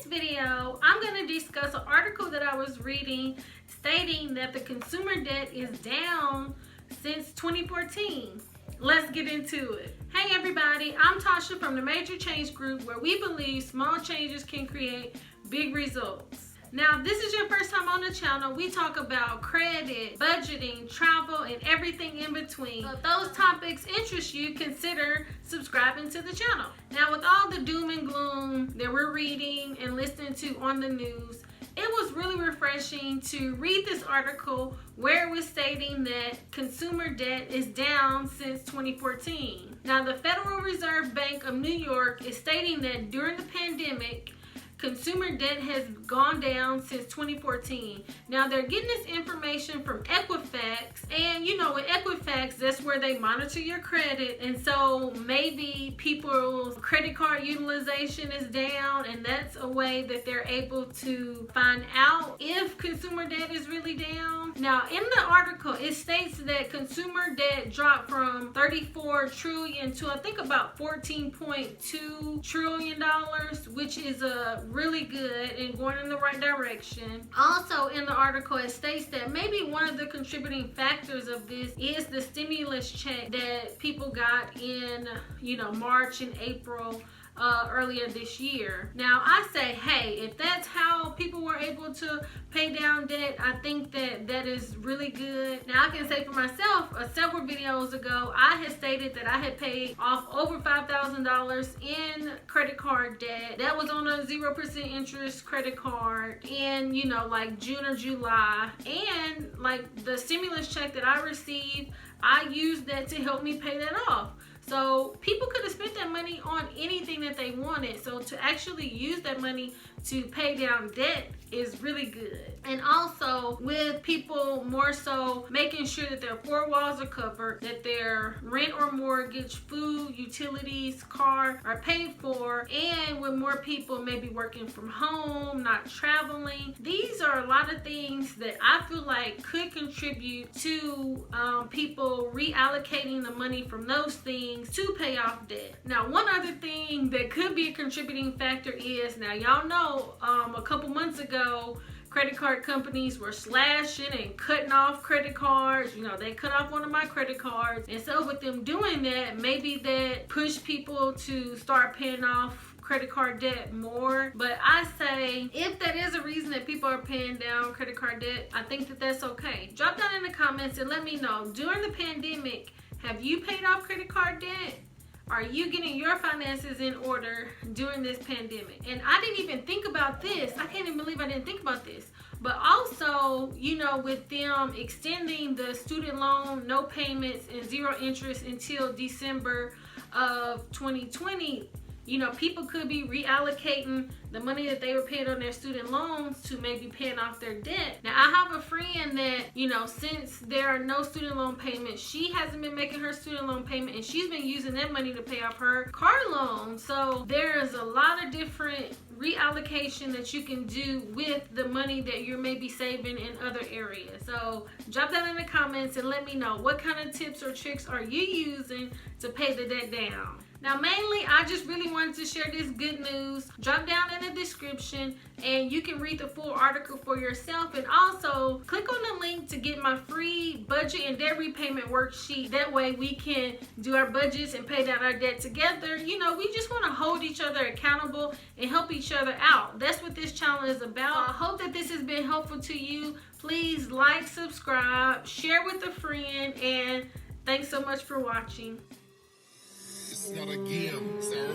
video, I'm going to discuss an article that I was reading stating that the consumer debt is down since 2014. Let's get into it. Hey everybody, I'm Tasha from the Major Change Group, where we believe small changes can create big results. Now, if this is your first time on the channel, we talk about credit, budgeting, travel, and everything in between. So if those topics interest you, consider subscribing to the channel. Now, with all the doom and gloom that we're reading and listening to on the news, it was really refreshing to read this article where it was stating that consumer debt is down since 2014. Now, the Federal Reserve Bank of New York is stating that during the pandemic, consumer debt has gone down since 2014. Now, they're getting this information from Equifax, and you know, with Equifax, that's where they monitor your credit, and so maybe people's credit card utilization is down, and that's a way that they're able to find out if consumer debt is really down. Now, in the article, it states that consumer debt dropped from 34 trillion to I think about 14.2 trillion dollars, which is a really good and going in the right direction. Also in the article, it states that maybe one of the contributing factors of this is the stimulus check that people got in, March and April earlier this year. Now, I say, hey, if that's how people were able to pay down debt, I think that is really good. Now, I can say for myself, several videos ago, I had stated that I had paid off over $5,000 in credit card debt. That was on a 0% interest credit card in, like June or July. And like the stimulus check that I received, I used that to help me pay that off. So people could have spent that money on anything that they wanted. So to actually use that money to pay down debt is really good. And also with people more so making sure that their four walls are covered, that their rent or mortgage, food, utilities, car are paid for, and with more people maybe working from home, not traveling. These are a lot of things that I feel like could contribute to people reallocating the money from those things to pay off debt. Now, one other thing that could be a contributing factor is, now y'all know a couple months ago, credit card companies were slashing and cutting off credit cards. They cut off one of my credit cards. And so with them doing that, maybe that pushed people to start paying off credit card debt more. But I say, if that is a reason that people are paying down credit card debt, I think that that's okay. Drop down in the comments and let me know, during the pandemic, have you paid off credit card debt? Are you getting your finances in order during this pandemic? And I didn't even think about this. I can't even believe I didn't think about this. But also, with them extending the student loan, no payments and zero interest until December of 2020, people could be reallocating the money that they were paying on their student loans to maybe paying off their debt. Now, I have a friend that, since there are no student loan payments, she hasn't been making her student loan payment, and she's been using that money to pay off her car loan. So there's a lot of different reallocation that you can do with the money that you're maybe saving in other areas. So drop that in the comments and let me know, what kind of tips or tricks are you using to pay the debt down? Now, mainly, I just really wanted to share this good news. Drop down in the description and you can read the full article for yourself. And also, click on the link to get my free budget and debt repayment worksheet. That way we can do our budgets and pay down our debt together. We just want to hold each other accountable and help each other out. That's what this channel is about. So I hope that this has been helpful to you. Please like, subscribe, share with a friend, and thanks so much for watching. It's not a game, it's a